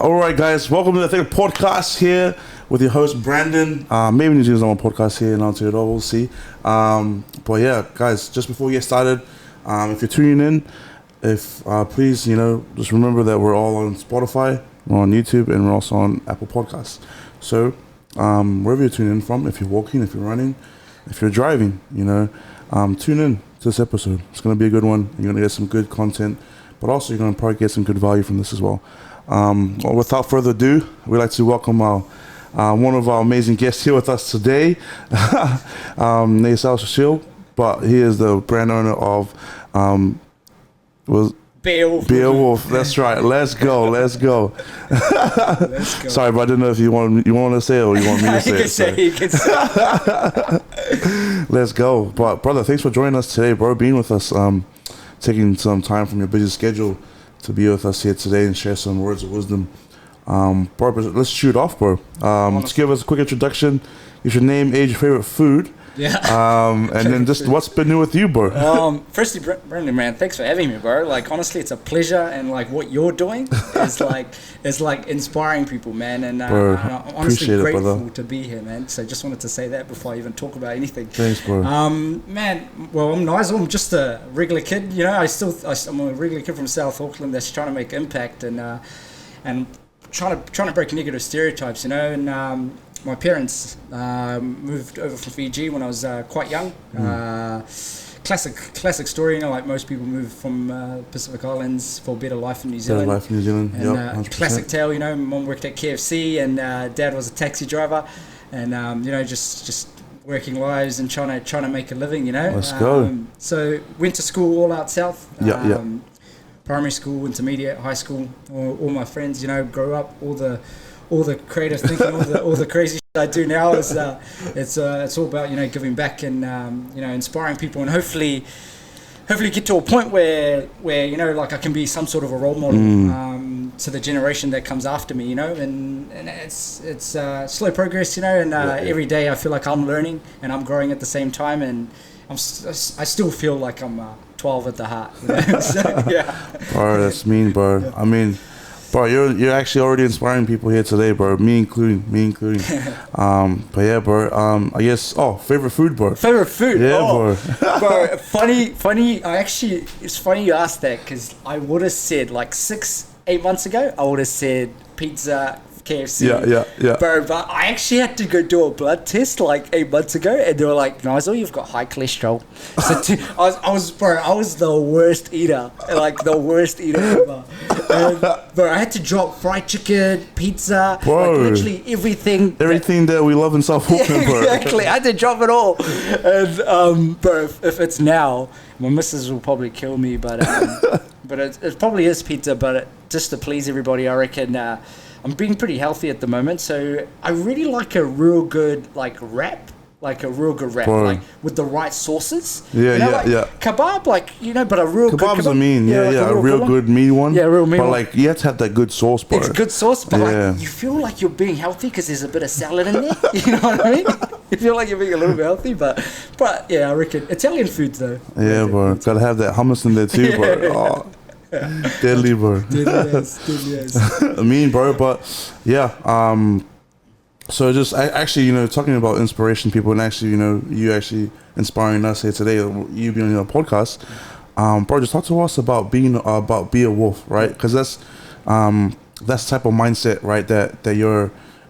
All right, guys, welcome to the third podcast here with your host Brandon. Maybe New Zealand's on my podcast here in Untitled, we'll see. But yeah, guys, just before we get started, if you're tuning in, please, just remember that we're all on Spotify, we're on YouTube, and we're also on Apple Podcasts. So wherever you're tuning in from, if you're walking, if you're running, if you're driving, tune in to this episode. It's going to be a good one. You're going to get some good content, but also you're going to probably get some good value from this as well. Without further ado, we'd like to welcome one of our amazing guests here with us today, Nayzvswild, but he is the brand owner of Beawolf. That's right. Let's go. Let's go. Sorry, but I didn't know if you want to say it or you want me to say it. You can say. Let's go. But brother, thanks for joining us today, bro. Being with us, taking some time from your busy schedule to be with us here today and share some words of wisdom. Bro, let's shoot off, bro. Just give us a quick introduction. Give your name, age, your favorite food. Yeah. And then just what's been new with you, bro? Firstly, Brendan, man, thanks for having me, bro. Like, honestly, it's a pleasure, and like what you're doing is like inspiring people, man. And bro, I'm honestly grateful it, to be here, man. So just wanted to say that before I even talk about anything. Thanks, bro. Man, well, I'm Nayzel. I'm just a regular kid. I'm a regular kid from South Auckland that's trying to make impact and trying to break negative stereotypes, and my parents moved over from Fiji when I was quite young. Classic story, like most people move from Pacific Islands for a better life in New Zealand. Better life in New Zealand, and, classic tale, mom worked at KFC and dad was a taxi driver, and just working lives and trying to make a living, Let's go. So went to school all out south. Primary school, intermediate, high school. All my friends, grow up. All the creative thinking, all the crazy shit I do now is it's all about giving back and inspiring people, and hopefully get to a point where like I can be some sort of a role model to the generation that comes after me, and it's slow progress, and every day I feel like I'm learning and I'm growing at the same time, and I still feel like I'm 12 at the heart. So, yeah. Bro, that's mean, bro. Yeah. I mean, bro, you're actually already inspiring people here today, bro. Me including. But yeah, bro. I guess. Oh, favorite food, bro. Favorite food. Yeah, bro. Bro, funny. It's funny you asked that, because I would have said like 6-8 months ago. I would have said pizza, KFC. Yeah. Bro, but I actually had to go do a blood test like 8 months ago, and they were like, Nayzel, you've got high cholesterol. So I was the worst eater, ever. And, bro, I had to drop fried chicken, pizza, bro, like literally everything. Everything that we love in South Auckland, bro. Exactly, I had to drop it all. And bro, if it's now, my missus will probably kill me, but it probably is pizza. But just to please everybody, I reckon. I'm being pretty healthy at the moment, so I really like a real good wrap, Bro. like with the right sauces. Yeah. Kebab, but a real good kebab. Kebab's a mean, a real good meat one. Yeah, real meat one. But you have to have that good sauce, bro. It's good sauce, but you feel like you're being healthy because there's a bit of salad in there. You know what I mean? You feel like you're being a little bit healthy, but yeah, I reckon Italian foods though. Yeah, bro. Gotta have that hummus in there too, bro. Oh. Deadly, bro. Deadly as. I mean, bro, but yeah. So just actually, talking about inspiration, people, and actually, you actually inspiring us here today. You being on your podcast, bro. Just talk to us about being Beawolf, right? Because that's the type of mindset, right? That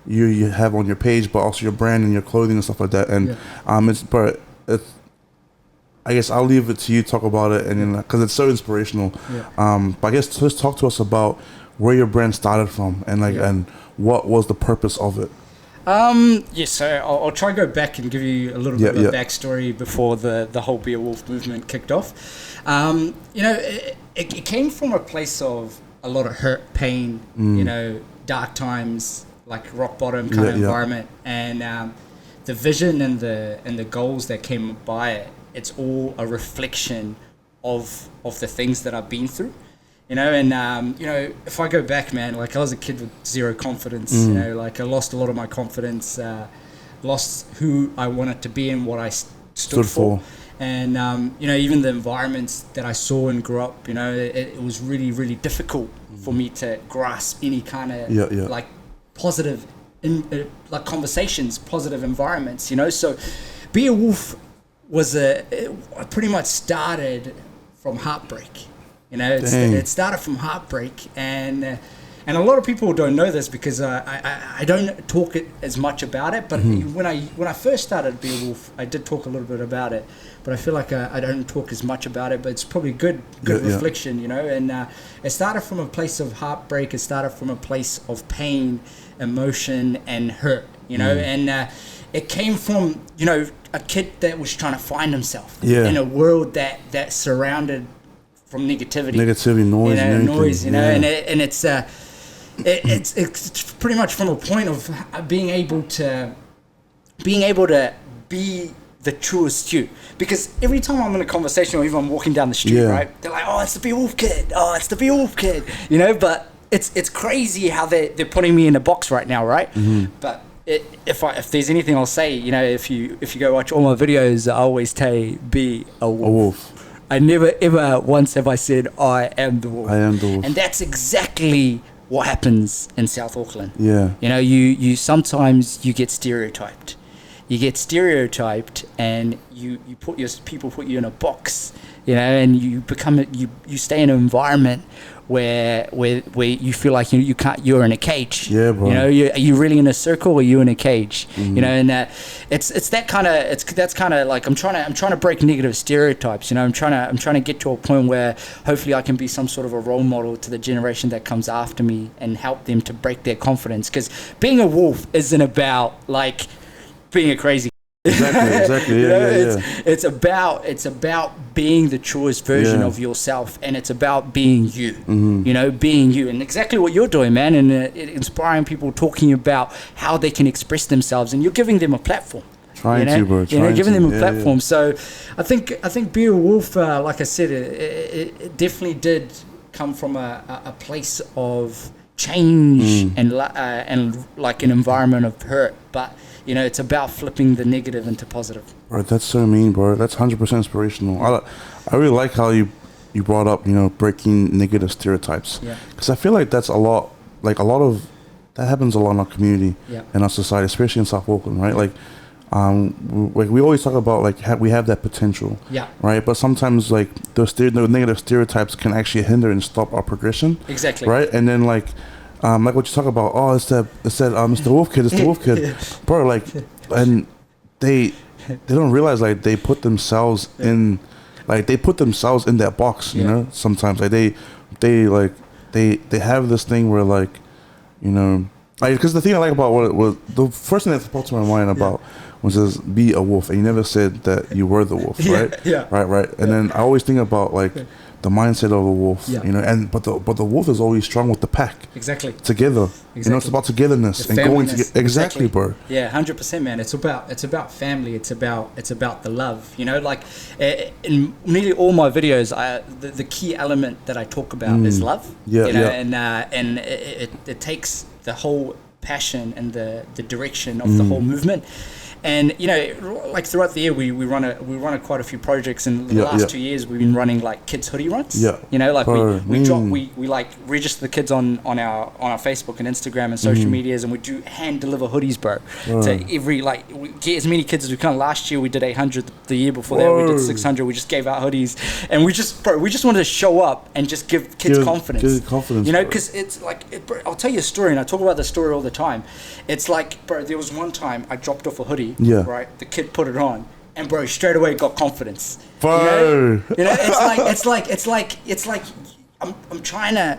you have on your page, but also your brand and your clothing and stuff like that. And I guess I'll leave it to you to talk about it, and then because it's so inspirational. Yeah. But I guess just talk to us about where your brand started from, and and what was the purpose of it. So I'll try to go back and give you a little bit of a backstory before the whole Beawolf movement kicked off. It came from a place of a lot of hurt, pain, dark times, like rock bottom kind of environment, and the vision and the goals that came by it. It's all a reflection of the things that I've been through, and if I go back, man, like I was a kid with zero confidence, I lost a lot of my confidence, lost who I wanted to be and what I stood for. And even the environments that I saw and grew up, it was really, really difficult for me to grasp any kind of like positive like conversations, positive environments, you know. So Be a Wolf was pretty much started from heartbreak, you know. It started from heartbreak, and a lot of people don't know this because I don't talk as much about it. But when I first started Be a Wolf, I did talk a little bit about it. But I feel like I don't talk as much about it. But it's probably good reflection, you know. And it started from a place of heartbreak. It started from a place of pain, emotion, and hurt, you know. And it came from, you know, a kid that was trying to find himself in a world that surrounded from negativity, noise, you know, and it's pretty much from a point of being able to be the truest you. Because every time I'm in a conversation or even I'm walking down the street, right, they're like, oh, it's the Be a Wolf kid, you know. But it's crazy how they're putting me in a box right now, right? But if there's anything I'll say, you know, if you go watch all my videos, I always say be a wolf. I never ever once have I said I am the wolf. And that's exactly what happens in South Auckland. You know, you sometimes you get stereotyped. And people put you in a box, you know, and you stay in an environment where you feel like you're in a cage. Bro. You know, are you really in a circle or are you in a cage? You know, and that's kind of like I'm trying to break negative stereotypes. You know, I'm trying to get to a point where hopefully I can be some sort of a role model to the generation that comes after me and help them to break their confidence. Because being a wolf isn't about like being a crazy. Exactly. It's about being the truest version of yourself, and it's about being you. You know, being you, and exactly what you're doing, man, and inspiring people, talking about how they can express themselves, and you're giving them a platform. Giving them a platform. So, I think Be a Wolf, like I said, it definitely did come from a place of change and like an environment of hurt, but you know, it's about flipping the negative into positive. Right, that's so mean, bro. That's 100% inspirational. I really like how you brought up, you know, breaking negative stereotypes. Because I feel like that's a lot of that happens a lot in our community, in our society, especially in South Auckland, right? Like, we always talk about like we have that potential, right? But sometimes like those negative stereotypes can actually hinder and stop our progression. Exactly. Right, and then like what you talk about, it's that Mr. Wolf kid, bro. Like, and they don't realize like they put themselves in that box, you know. Sometimes like they have this thing where like, you know, like, because the thing I like about what was the first thing that popped to my mind about was this be a wolf, and you never said that you were the wolf, right? Right. And then I always think about like the mindset of a wolf, you know, but the wolf is always strong with the pack, together. You know, it's about togetherness and going together. Exactly, bro. 100%, man. It's about family. It's about the love. You know, like in nearly all my videos, the key element that I talk about is love. You know, and it takes the whole passion and the direction of the whole movement. And you know, like throughout the year, we run quite a few projects. And the last 2 years, we've been running like kids hoodie runs. You know, like we like register the kids on our Facebook and Instagram and social medias, and we do hand deliver hoodies, bro. To every we get as many kids as we can. Last year we did 800. The year before that we did 600. We just gave out hoodies, and we just wanted to show up and just give kids confidence. You know, because it's like I'll tell you a story, and I talk about this story all the time. It's like, bro, there was one time I dropped off a hoodie. Right, the kid put it on, and bro, straight away got confidence. Bro, you know, it's like I'm trying to.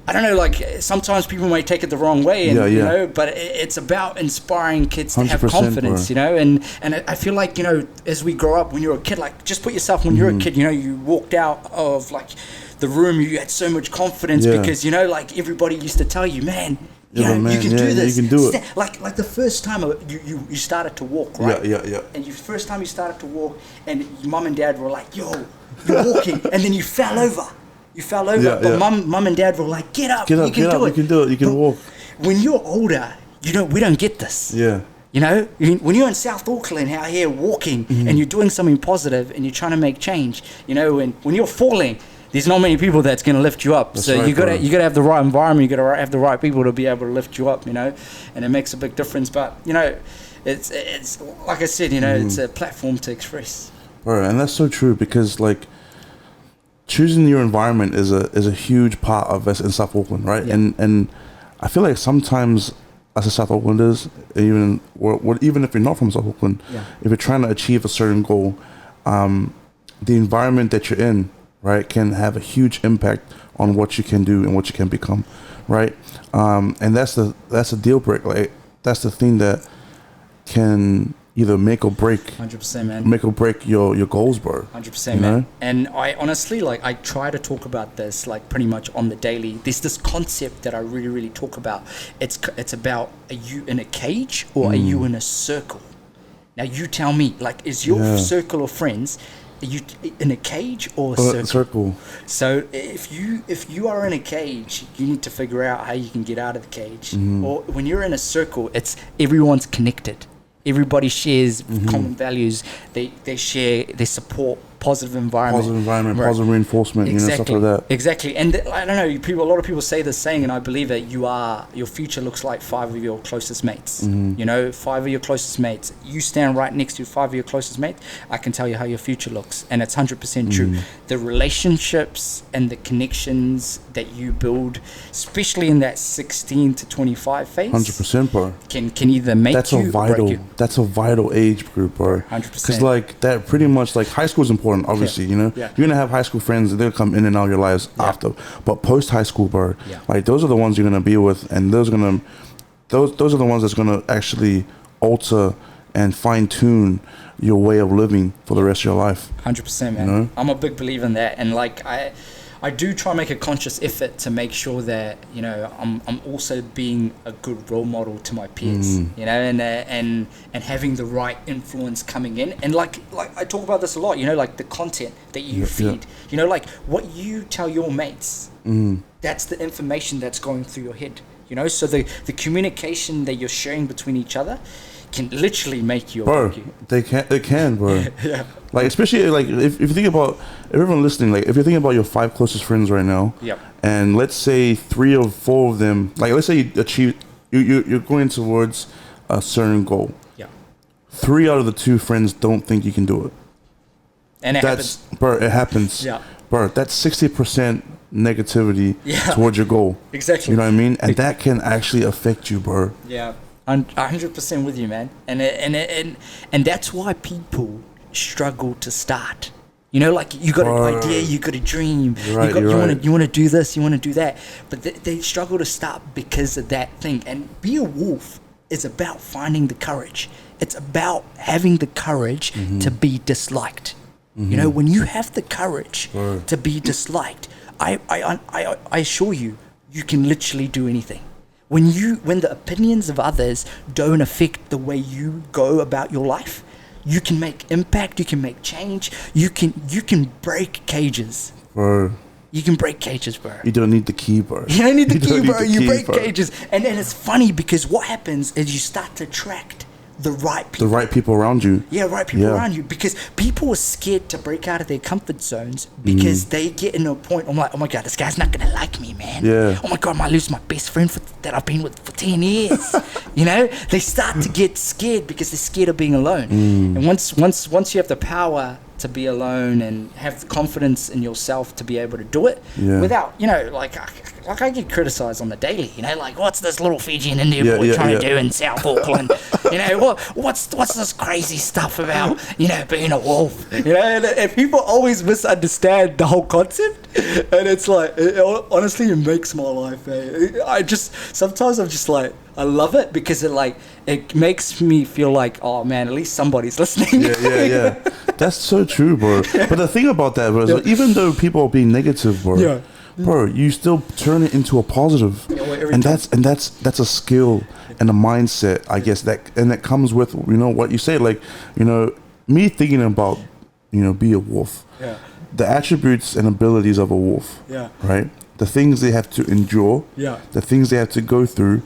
I don't know, like sometimes people may take it the wrong way, and you know, but it's about inspiring kids to have confidence, bro. You know, and I feel like, you know, as we grow up, when you're a kid, like just put yourself when you're a kid, you know, you walked out of like the room, you had so much confidence because, you know, like everybody used to tell you, man, you know, you can do this. You can do it. Like the first time you started to walk, right? And first time you started to walk, and your mum and dad were like, "Yo, you're walking," and then you fell over. But mum and dad were like, "Get up, you can do it. You can walk." When you're older, we don't get this. You know, when you're in South Auckland out here walking and you're doing something positive and you're trying to make change, you know, when you're falling, there's not many people that's going to lift you up. That's so right, you gotta bro. have the right environment. You gotta have the right people to be able to lift you up. And it makes a big difference. But it's like I said, it's a platform to express. Bro, and that's so true, because like choosing your environment is a huge part of us in South Auckland, right? Yeah. And I feel like sometimes as a South Aucklanders, even if you're not from South Auckland, if you're trying to achieve a certain goal, the environment that you're in, right, can have a huge impact on what you can do and what you can become, right? And that's a deal breaker. Like, that's the thing that can either make or break 100%, man. Make or break your goals, bro. 100%, man. And I honestly, like, I try to talk about this, like, pretty much on the daily. There's this concept that I really, really talk about. It's about, are you in a cage or are you in a circle? Now, you tell me, like, is your circle of friends, are you in a cage or a circle? So if you are in a cage, you need to figure out how you can get out of the cage. Or when you're in a circle, it's everyone's connected. Everybody shares common values. They share, they support positive environment, right. Positive reinforcement, stuff like that. Exactly. And I don't know, a lot of people say this saying, and I believe it, your future looks like 5 of your closest mates. 5 of your closest mates. You stand right next to 5 of your closest mates, I can tell you how your future looks. And it's 100% true. The relationships and the connections that you build, especially in that 16 to 25 phase, 100%, bro. Can either make you or break you. That's a vital age group, bro. 100%. Because like that, pretty much, like, high school is important, obviously. You're gonna have high school friends, and they'll come in and out of your lives after. But post high school, bro, like, those are the ones you're gonna be with, and those are the ones that's gonna actually alter and fine tune your way of living for the rest of your life. 100%, man. I'm a big believer in that, and like I do try and make a conscious effort to make sure that I'm also being a good role model to my peers, and having the right influence coming in, and like I talk about this a lot, like the content that you feed, like what you tell your mates, that's the information that's going through your head, so the communication that you're sharing between each other can literally make you or break you. They can, bro. Like, especially like if you think about everyone listening, like if you're thinking about your 5 closest friends right now, and let's say 3 or 4 of them, like let's say you achieve, you're going towards a certain goal. 3 out of the 2 friends don't think you can do it. And it happens. Bro, it happens. Bro, that's 60% negativity towards your goal. Exactly. You know what I mean? And that can actually affect you, bro. I'm 100% with you, man. And that's why people struggle to start. Like, you got an idea, you got a dream, you want to do this, you want to do that, but they struggle to start because of that thing. And Be a Wolf is about finding the courage. It's about having the courage to be disliked. When you have the courage to be disliked, I assure you, you can literally do anything. When the opinions of others don't affect the way you go about your life, you can make impact, you can make change, you can break cages. Bro. You can break cages, bro. You don't need the key, bro. You don't need the key, bro. You break cages. And it's funny because what happens is you start to attract the right people. The right people around you. Right people around you. Because people are scared to break out of their comfort zones because they get in a point, I'm like, oh my God, this guy's not going to like me, man. Yeah. Oh my God, I might lose my best friend that I've been with for 10 years. They start to get scared because they're scared of being alone. And once you have the power to be alone and have the confidence in yourself to be able to do it without, like I get criticized on the daily, like, what's this little Fijian Indian boy trying to do in South Auckland? What's this crazy stuff about, being a wolf? And people always misunderstand the whole concept, and it's like, honestly, it makes my life. Sometimes I'm just like, I love it because it makes me feel like, oh man, at least somebody's listening. Yeah. That's so true, bro. But the thing about that, bro, is like, even though people are being negative, bro, bro, you still turn it into a positive. And that's a skill and a mindset, I guess, that comes with, what you say, like, me thinking about, be a wolf. The attributes and abilities of a wolf. Right? The things they have to endure. The things they have to go through.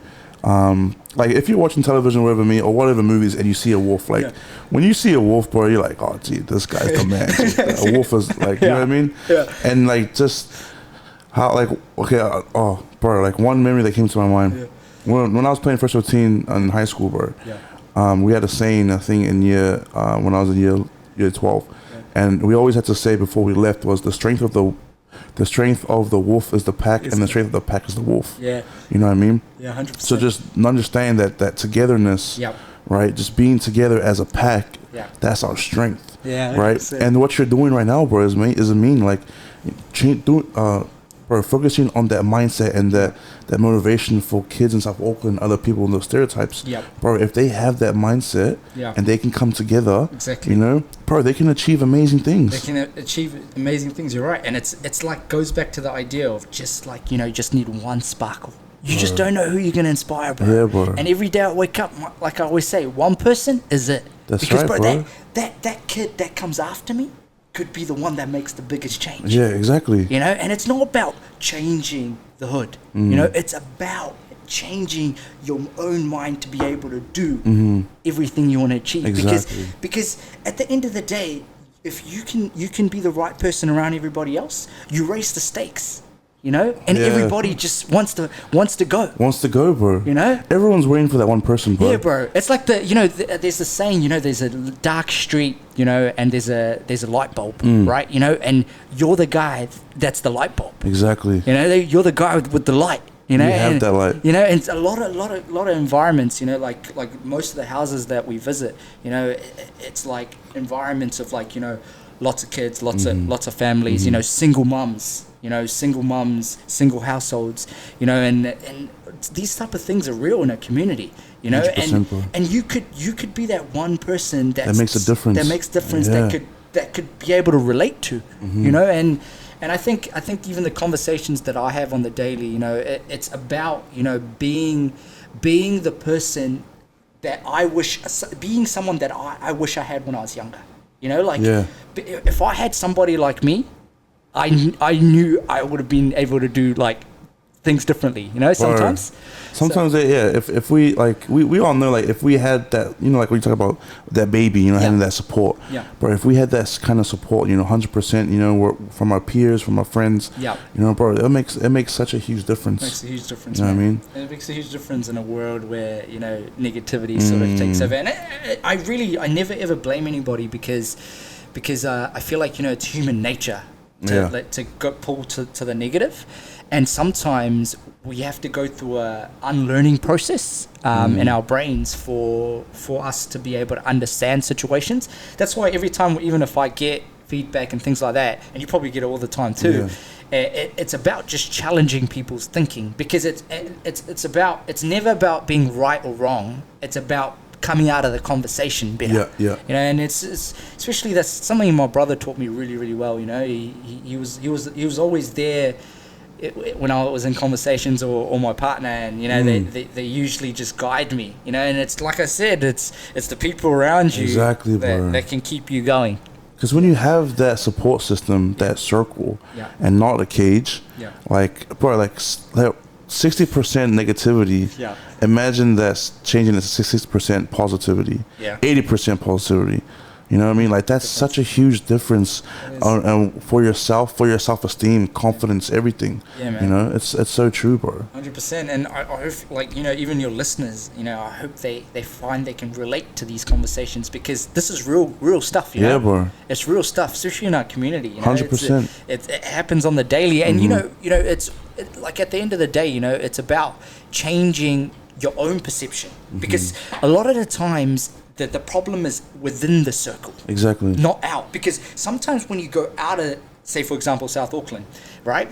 like if you're watching television, whatever me or whatever movies, and you see a wolf, like when you see a wolf, bro, you're like, oh, gee, this guy's the man. A wolf is like, you know what I mean? Yeah. And like just how, like, okay, oh, bro, like one memory that came to my mind when I was playing first 15 in high school, bro. Yeah. We had a saying, I think, in when I was in year 12, and we always had to say before we left was the strength of the wolf is the pack, and the strength of the pack is the wolf. Yeah. You know what I mean? Yeah, 100%. So just understand that togetherness, right? Just being together as a pack, that's our strength. Yeah, 100%. Right? And what you're doing right now, bro, is like focusing on that mindset and that motivation for kids in South Auckland, other people in those stereotypes. Bro, if they have that mindset and they can come together, you know, bro, they can achieve amazing things. They can achieve amazing things. You're right, and it's like goes back to the idea of just like, you know, just need one sparkle. You just don't know who you're gonna inspire, bro. Yeah, bro. And every day I wake up, like I always say, one person is it. That's because, right, bro. That kid that comes after me could be the one that makes the biggest change. Yeah, exactly. You know, and it's not about changing the hood. You know, it's about changing your own mind to be able to do everything you want to achieve. Exactly. Because at the end of the day, if you can be the right person around everybody else, you raise the stakes. You know, and everybody just wants to go. Wants to go, bro. You know, everyone's waiting for that one person, bro. Yeah, bro. It's like there's a saying, you know, there's a dark street, you know, and there's a light bulb, right? You know, and you're the guy that's the light bulb. Exactly. You know, you're the guy with the light. You know, you have that light. You know, and a lot of environments, you know, like most of the houses that we visit, you know, it's like environments of like, you know, lots of kids, lots of families, you know, single mums, single households, you know, and these type of things are real in a community, you know, and you could be that one person that makes a difference. That could be able to relate to, you know, and I think even the conversations that I have on the daily, you know, it's about, you know, being the person that being someone that I wish I had when I was younger. You know, like if I had somebody like me, I knew I would have been able to do like things differently. You know, sometimes. If we like, we all know, like if we had that, you know, like when you talk about that baby, you know, having that support. Yeah. But if we had that kind of support, you know, 100%, you know, from our peers, from our friends. Yeah. You know, bro, it makes such a huge difference. It makes a huge difference. You know what I mean? And it makes a huge difference in a world where, you know, negativity sort of takes over. And I never ever blame anybody because I feel like, you know, it's human nature to go pull to the negative. And sometimes we have to go through a unlearning process in our brains for us to be able to understand situations. That's why every time, even if I get feedback and things like that, and you probably get it all the time too, it's about just challenging people's thinking, because it's never about being right or wrong. It's about coming out of the conversation better. You know, and it's especially, that's something my brother taught me really, really well. You know, he was always there when I was in conversations or my partner, and you know, they usually just guide me, you know, and it's like I said, it's the people around you that can keep you going. Because when you have that support system, that circle, and not a cage, like, bro, like 60% negativity, imagine that's changing to 60% positivity, 80% positivity. You know what I mean? Like, that's such a huge difference for yourself, for your self-esteem, confidence, everything. Yeah, man. You know, it's so true, bro. 100%. And I hope, like, you know, even your listeners, you know, I hope they find they can relate to these conversations, because this is real stuff, you know? Yeah, bro. It's real stuff, especially in our community. You know? 100%. It happens on the daily. And, you know, it's like, at the end of the day, you know, it's about changing your own perception. Because a lot of the times, that the problem is within the circle. Exactly. Not out. Because sometimes when you go out of, say, for example, South Auckland, right?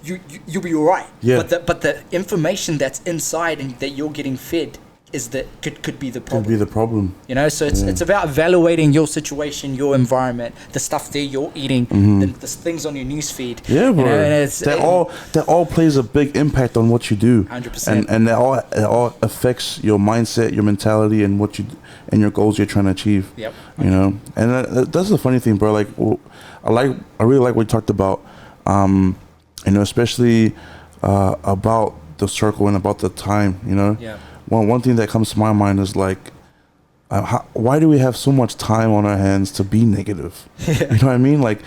You'll be all right. Yeah. But the information that's inside and that you're getting fed is that could be the problem. Could be the problem. You know, so it's about evaluating your situation, your environment, the stuff that you're eating, the things on your newsfeed. Yeah, bro. You know, that all plays a big impact on what you do. 100%. And it all affects your mindset, your mentality, and what you and your goals you're trying to achieve. Yep. You know, and that's the funny thing, bro. Like, I really like what you talked about. You know, especially about the circle and about the time. You know. Yeah. one thing that comes to my mind is like, why do we have so much time on our hands to be negative? You know what I mean? Like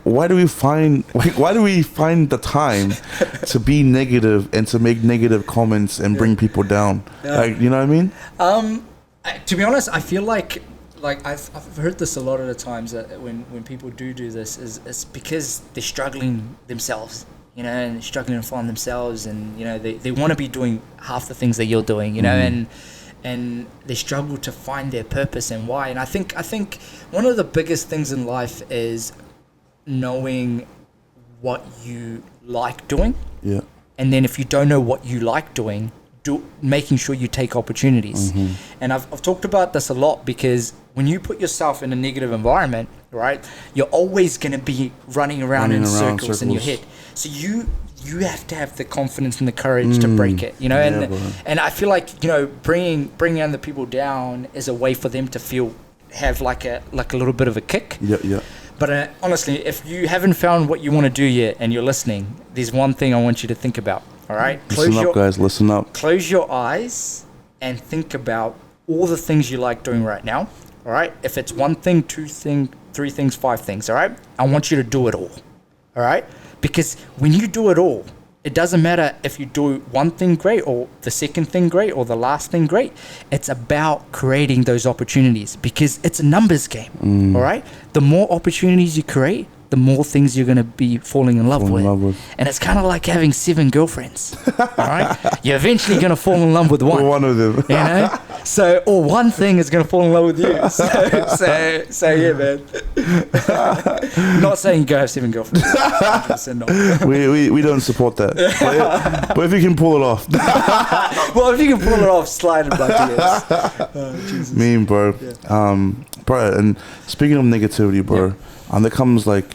why do we find the time to be negative and to make negative comments and bring people down? Like, you know what I mean? To be honest, I feel like I've heard this a lot of the times that when people do this is it's because they're struggling themselves, you know, and they're struggling to find themselves, and you know they want to be doing half the things that you're doing, you know, and they struggle to find their purpose and why. And I think one of the biggest things in life is knowing what you like doing. Yeah. And then if you don't know what you like doing, making sure you take opportunities. And I've talked about this a lot, because when you put yourself in a negative environment, right, you're always going to be running around in circles in your head. So you have to have the confidence and the courage to break it, you know. And I feel like, you know, bringing other people down is a way for them to have like a little bit of a kick. Yeah. But honestly, if you haven't found what you want to do yet and you're listening, there's one thing I want you to think about. All right, listen up, guys. Listen up. Close your eyes and think about all the things you like doing right now. All right, if it's one thing, two things, three things, five things. All right, I want you to do it all. All right, because when you do it all, it doesn't matter if you do one thing great or the second thing great or the last thing great. It's about creating those opportunities, because it's a numbers game. All right, the more opportunities you create, the more things you're going to be falling in love with. And it's kind of like having 7 girlfriends. All right, you're eventually going to fall in love with one of them, you know. So, or one thing is going to fall in love with you. So yeah, man. Not saying go have 7 girlfriends. 100% not. We don't support that. But if you can pull it off. Well, if you can pull it off, slide it back to yes. Oh, Jesus. Mean, bro. Yeah. Bro, and speaking of negativity, bro, there comes like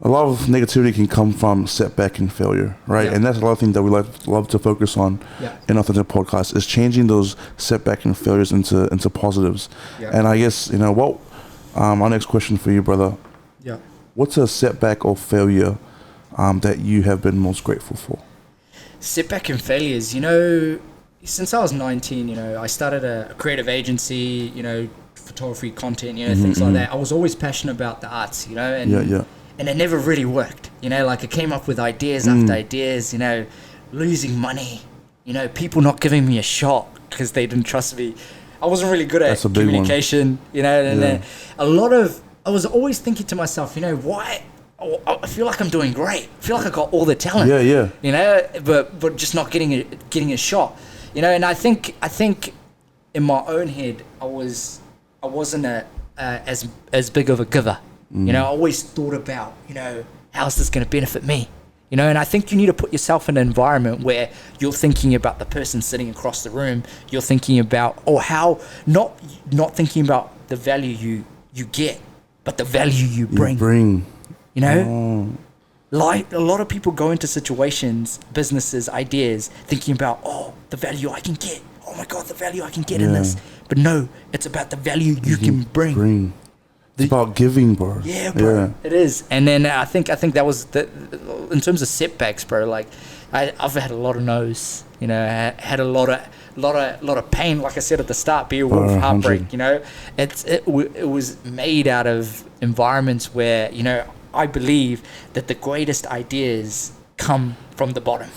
a lot of negativity can come from setback and failure, right? Yeah. And that's a lot of things that we love to focus on in Authentic Podcast, is changing those setback and failures into positives. Yeah. And I guess, you know, what our next question for you, brother. Yeah. What's a setback or failure that you have been most grateful for? Setback and failures, you know, since I was 19, you know, I started a creative agency, you know, photography, content, you know, things like that. I was always passionate about the arts, you know, and it never really worked, you know, like I came up with ideas after ideas, you know, losing money, you know, people not giving me a shot because they didn't trust me. I wasn't really good at communication, you know, and I was always thinking to myself, you know, why? I feel like I'm doing great. I feel like I got all the talent. Yeah. You know, but just not getting a shot. You know, and I think in my own head I wasn't as big of a giver. You know, I always thought about, you know, how's this going to benefit me? You know, and I think you need to put yourself in an environment where you're thinking about the person sitting across the room. You're thinking about, not thinking about the value you get, but the value you bring. You know, like a lot of people go into situations, businesses, ideas, thinking about, the value I can get. Oh my God, the value I can get in this. But no, it's about the value you can bring. It's about giving, bro. Yeah, bro. Yeah. It is. And then I think that was in terms of setbacks, bro. Like I've had a lot of no's. You know, I had a lot of pain. Like I said at the start, beawolf, heartbreak. You know, it was made out of environments where, you know, I believe that the greatest ideas come from the bottom.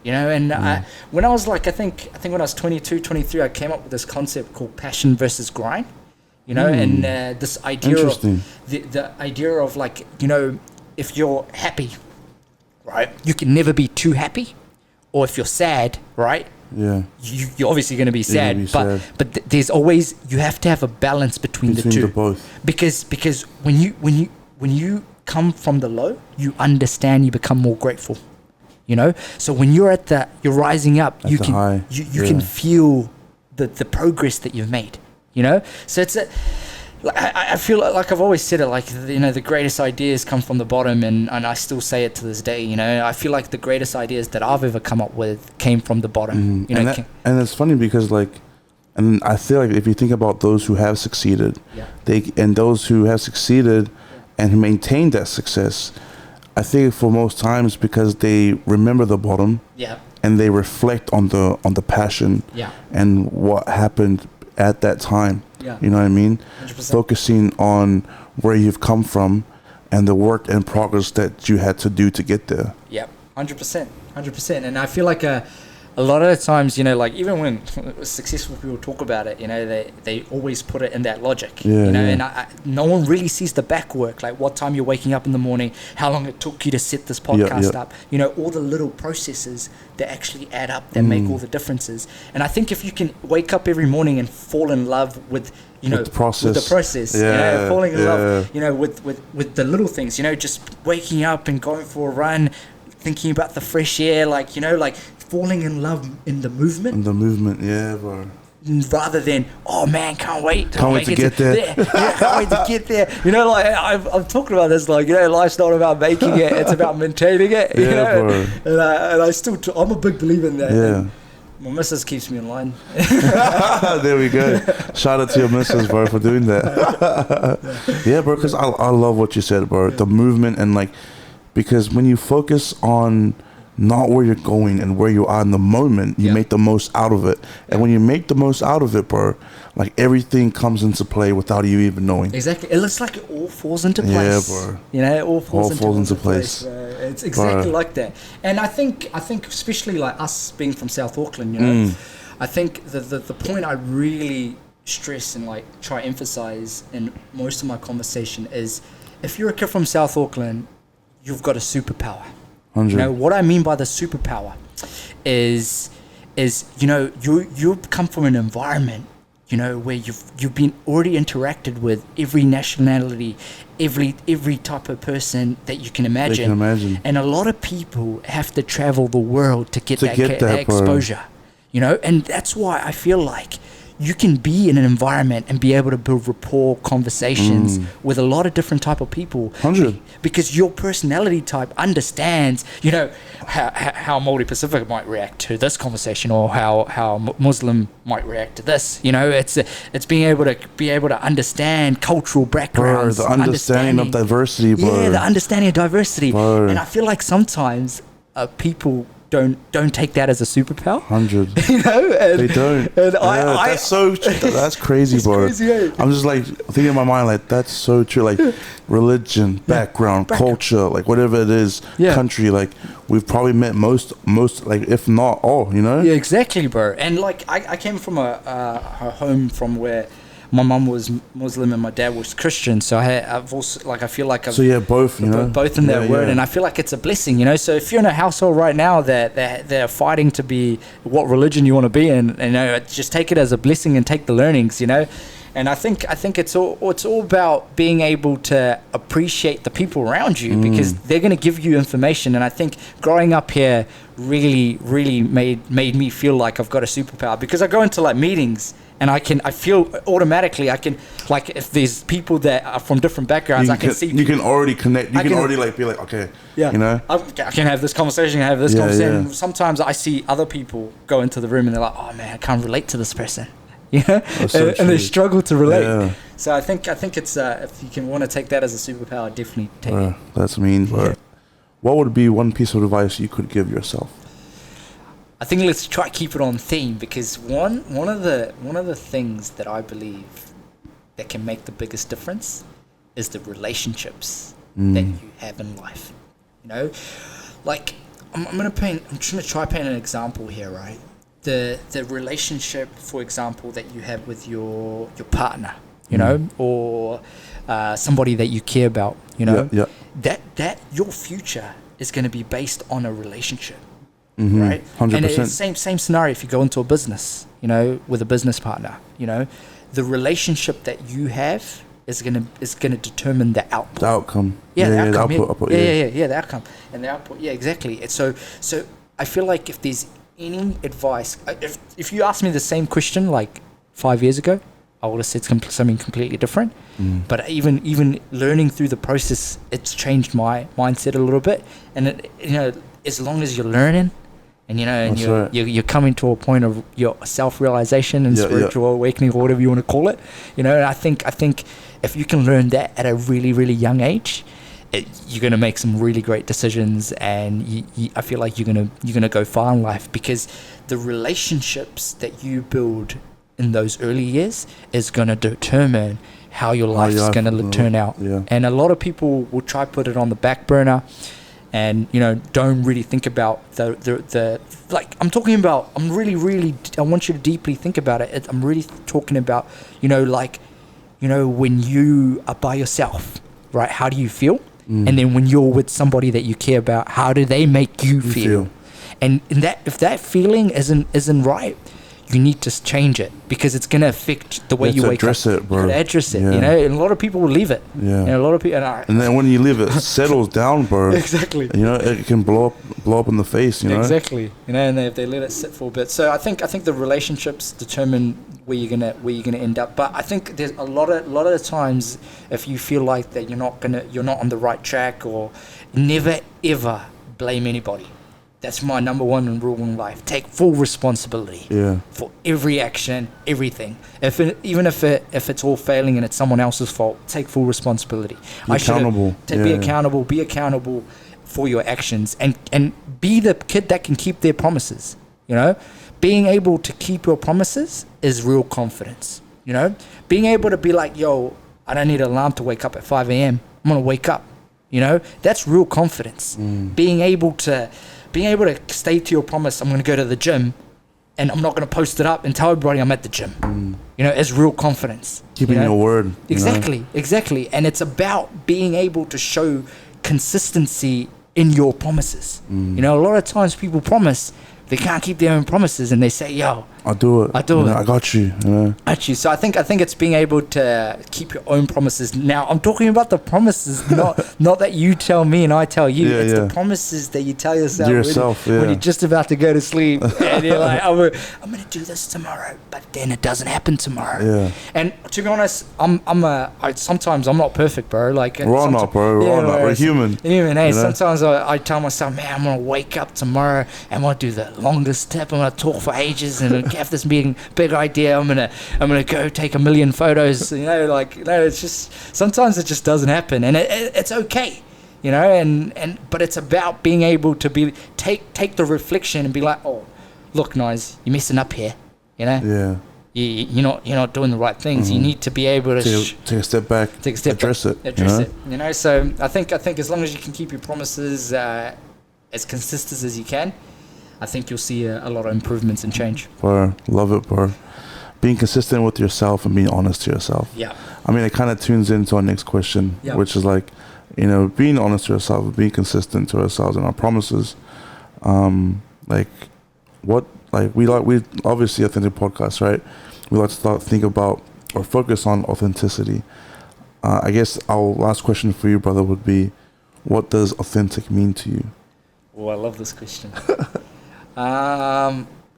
You know, and when I was like, I think when I was 22, 23, I came up with this concept called passion versus grind. You know, and this idea of the idea of, like, you know, if you're happy, right, you can never be too happy, or if you're sad, right, you're obviously going to be sad, but there's always, you have to have a balance between the two, both. because when you come from the low, you understand, you become more grateful. You know, so when you're you're rising up, you can feel the progress that you've made. You know, so it's I feel like I've always said it, like, you know, the greatest ideas come from the bottom, and I still say it to this day. You know, I feel like the greatest ideas that I've ever come up with came from the bottom. You know, and it's funny because, like, and I feel like if you think about those who have succeeded, those who have succeeded and maintained that success, I think for most times because they remember the bottom, and they reflect on the passion and what happened at that time. You know what I mean? 100%. Focusing on where you've come from and the work and progress that you had to do to get there. Yep, 100%. And I feel like a lot of the times, you know, like even when successful people talk about it, you know, they always put it in that logic, you know, and no one really sees the back work, like what time you're waking up in the morning, how long it took you to set this podcast up, you know, all the little processes that actually add up that make all the differences. And I think if you can wake up every morning and fall in love with, you know, with the process, you know, falling in love, you know, with the little things, you know, just waking up and going for a run, thinking about the fresh air, like, you know, like falling in love in the movement. In the movement, yeah, bro. Rather than, oh man, can't wait to get there. Yeah, can't wait to get there. You know, like I'm talking about this, like, you know, life's not about making it, it's about maintaining it. You know? Bro. And I still, I'm a big believer in that. Yeah. My missus keeps me in line. There we go. Shout out to your missus, bro, for doing that. Yeah, bro, because I love what you said, bro. The movement and like, because when you focus on not where you're going and where you are in the moment, you make the most out of it. And when you make the most out of it, bro, like everything comes into play without you even knowing. Exactly. It looks like it all falls into place. Yeah, bro. You know, it all falls into place. It's exactly bro. like that. And I think especially like us being from South Auckland, you know, I think the point I really stress and like try emphasize in most of my conversation is, if you're a kid from South Auckland, you've got a superpower. 100. You know what I mean by the superpower is you know, you come from an environment, you know, where you've been already interacted with every nationality, every type of person that you can imagine. And a lot of people have to travel the world to get that exposure, you know, and that's why I feel like you can be in an environment and be able to build rapport, conversations with a lot of different type of people. 100. Because your personality type understands, you know, how Māori-Pacific might react to this conversation, or how Muslim might react to this. You know, it's being able to understand cultural backgrounds. Bro, the understanding of diversity, bro. Yeah, the understanding of diversity. Bro. And I feel like sometimes people don't take that as a superpower. 100. You know, and they don't. And that's so true. That's crazy, bro. Crazy, eh? I'm just like thinking in my mind, like, that's so true. Like religion, background, culture, like whatever it is, country. Like we've probably met most, like if not all. You know. Yeah, exactly, bro. And like I came from a home from where my mum was Muslim and my dad was Christian, so I've also, like, I feel like I've, so yeah, both, you know, both in that word, and I feel like it's a blessing, you know. So if you're in a household right now that they're fighting to be what religion you want to be in, you know, just take it as a blessing and take the learnings, you know. And I think it's all about being able to appreciate the people around you, because they're going to give you information. And I think growing up here really made me feel like I've got a superpower, because I go into like meetings and I feel automatically I can, like, if there's people that are from different backgrounds, I can see you can already connect. You can already like be like, okay, you know, I can have this conversation, conversation. Yeah. Sometimes I see other people go into the room and they're like, oh man, I can't relate to this person. You know, and they struggle to relate. Yeah. So I think it's if you want to take that as a superpower, definitely take it. That's mean. Yeah. What would be one piece of advice you could give yourself? I think let's try to keep it on theme, because one of the things that I believe that can make the biggest difference is the relationships that you have in life. You know, like I'm trying to try paint an example here, right? The relationship, for example, that you have with your partner, you know, or somebody that you care about, you know, that your future is going to be based on a relationship, right? 100%. And it's the same scenario if you go into a business, you know, with a business partner, you know, the relationship that you have is gonna determine the output. The outcome. The outcome. The output. The outcome and the output. Yeah, exactly. So I feel like if there's any advice, if you asked me the same question like 5 years ago, I would have said something completely different. But even learning through the process, it's changed my mindset a little bit. And it, you know, as long as you're learning, and you know, and you're coming to a point of your self-realization and spiritual awakening, or whatever you want to call it, you know, and I think if you can learn that at a really, really young age, you're gonna make some really great decisions, and I feel like you're gonna go far in life, because the relationships that you build in those early years is gonna determine how your life is gonna turn out. Yeah. And a lot of people will try to put it on the back burner, and don't really think about the like I'm talking about. I want you to deeply think about it. I'm really talking about when you are by yourself, right? How do you feel? And then when you're with somebody that you care about, how do they make you feel? And if that feeling isn't right, you need to change it, because it's going to affect the way you wake up. It, bro. You gotta address it, yeah. And a lot of people will leave it. Yeah. And a lot of people, and then when you leave it, settles down, bro. Exactly. It can blow up in the face. Exactly. And if they let it sit for a bit. So I think the relationships determine where you're gonna end up. But I think there's a lot of the times, if you feel like that you're not on the right track, or never ever blame anybody. That's my number one rule in life. Take full responsibility for every action, everything. Even if it's all failing and it's someone else's fault, take full responsibility. Be accountable. Be accountable for your actions, and be the kid that can keep their promises. Being able to keep your promises is real confidence. Being able to be like, yo, I don't need an alarm to wake up at 5 a.m. I'm gonna wake up. That's real confidence. Being able to stay to your promise. I'm going to go to the gym, and I'm not going to post it up and tell everybody I'm at the gym. It's real confidence. Keeping your word. Exactly. And it's about being able to show consistency in your promises. A lot of times people promise, they can't keep their own promises, and they say, yo, I'll do it. I got you. So I think it's being able to keep your own promises. Now I'm talking about the promises, not that you tell me and I tell you. It's the promises that you tell yourself when you're just about to go to sleep, and you're like, I'm gonna do this tomorrow, but then it doesn't happen tomorrow. Yeah. And to be honest, sometimes I'm not perfect, bro. Like we're all not, bro. We're human. Hey, sometimes I tell myself, man, I'm gonna wake up tomorrow and I'm gonna do the longest step. I'm gonna talk for ages and have this big idea. I'm gonna go take 1 million photos. It's just sometimes it just doesn't happen, and it's okay, but it's about being able to take the reflection and be like, oh, look, Nayz, you're messing up here. Yeah. You're not doing the right things. You need to be able to take a step back. Address it. So I think as long as you can keep your promises as consistent as you can, I think you'll see a lot of improvements and change. Bro, love it, bro. Being consistent with yourself and being honest to yourself. Yeah. I mean, it kind of tunes into our next question, which is like, being honest to yourself, being consistent to ourselves and our promises. We obviously Authentic Podcast, right? We like to think about or focus on authenticity. I guess our last question for you, brother, would be, what does authentic mean to you? Oh, I love this question.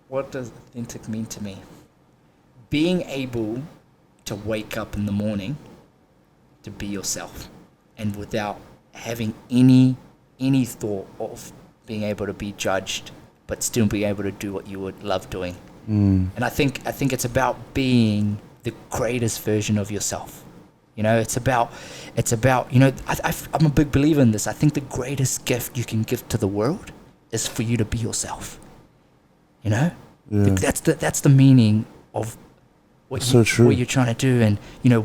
What does authentic mean to me? Being able to wake up in the morning to be yourself, and without having any thought of being able to be judged, but still being able to do what you would love doing. And I think it's about being the greatest version of yourself. It's about I'm a big believer in this. I think the greatest gift you can give to the world is for you to be yourself. That's the meaning of what you're trying to do, and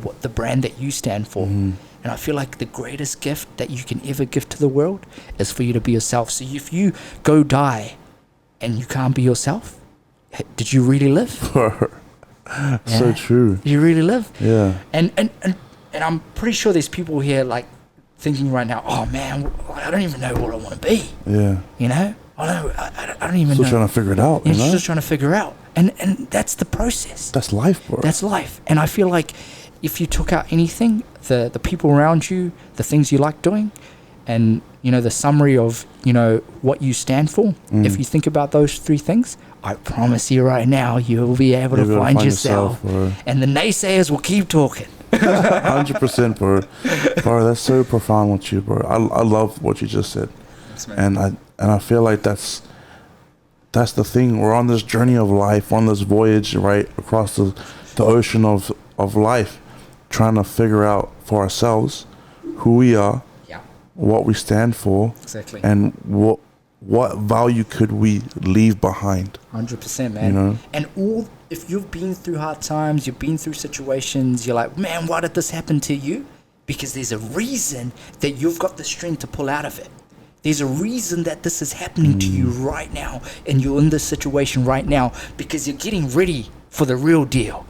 what the brand that you stand for. And I feel like the greatest gift that you can ever give to the world is for you to be yourself. So if you go die and you can't be yourself, did you really live? So true. Did you really live? Yeah. And I'm pretty sure there's people here like thinking right now, oh man, I don't even know what I want to be. Yeah. I don't even know. Still trying to figure it out. Just trying to figure out. And that's the process. That's life, bro. That's life. And I feel like if you took out anything, the people around you, the things you like doing, and the summary of what you stand for, if you think about those 3 things, I promise you right now, you'll be able to find yourself. And the naysayers will keep talking. 100%, bro. Bro, that's so profound with you, bro. I love what you just said. Thanks, and I feel like that's the thing. We're on this journey of life, on this voyage, right, across the ocean of life, trying to figure out for ourselves who we are, what we stand for, Exactly. and what value could we leave behind. 100%, man. You know? And if you've been through hard times, you've been through situations, you're like, man, why did this happen to you? Because there's a reason that you've got the strength to pull out of it. There's a reason that this is happening to you right now, and you're in this situation right now because you're getting ready for the real deal.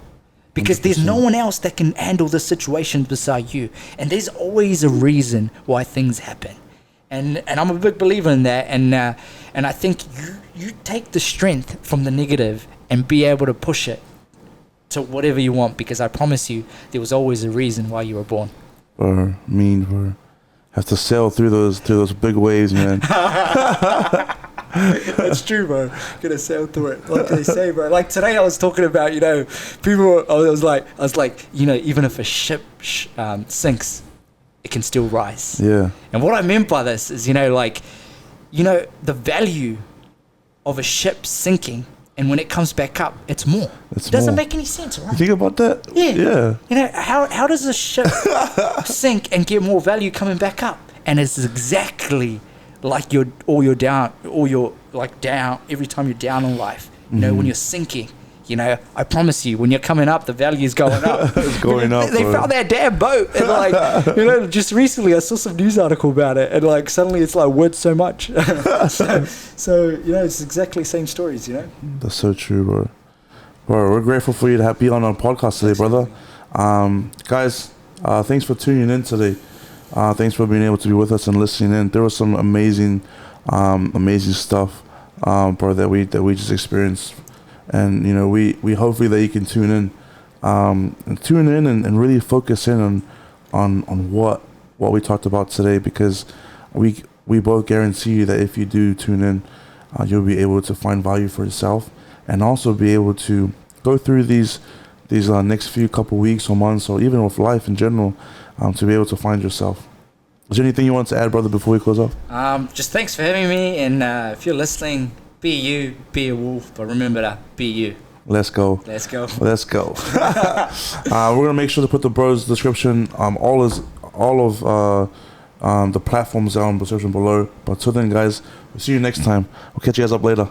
Because 100%. There's no one else that can handle the situation beside you. And there's always a reason why things happen. And I'm a big believer in that. And I think you take the strength from the negative and be able to push it to whatever you want. Because I promise you, there was always a reason why you were born. Have to sail through those big waves, man. That's true, bro. Gonna sail through it, like they say, bro. Like today, I was talking about, people. I was like, even if a ship sinks, it can still rise. Yeah. And what I meant by this is, the value of a ship sinking, and when it comes back up, it doesn't make any sense, right? You think about that? Yeah. How does a ship sink and get more value coming back up? And it's exactly like down every time you're down in life. When you're sinking, I promise you, when you're coming up, the value is going up. It's going up. They found that damn boat, and just recently I saw some news article about it, and suddenly it's worth so much. so it's exactly the same stories. That's so true, bro. Bro, we're grateful for you to be on our podcast today, brother. Guys, thanks for tuning in today. Thanks for being able to be with us and listening in. There was some amazing stuff, bro, that we just experienced. And we hopefully that you can tune in and really focus in on what we talked about today, because we both guarantee you that if you do tune in, you'll be able to find value for yourself, and also be able to go through these next few couple weeks or months, or even with life in general, to be able to find yourself. Is there anything you want to add, brother, before we close off? Just thanks for having me, and if you're listening, be you, be a wolf, but remember to be you. Let's go. We're gonna make sure to put the bros description, all of the platforms down in the description below. But till then, guys, we'll see you next time. We'll catch you guys up later.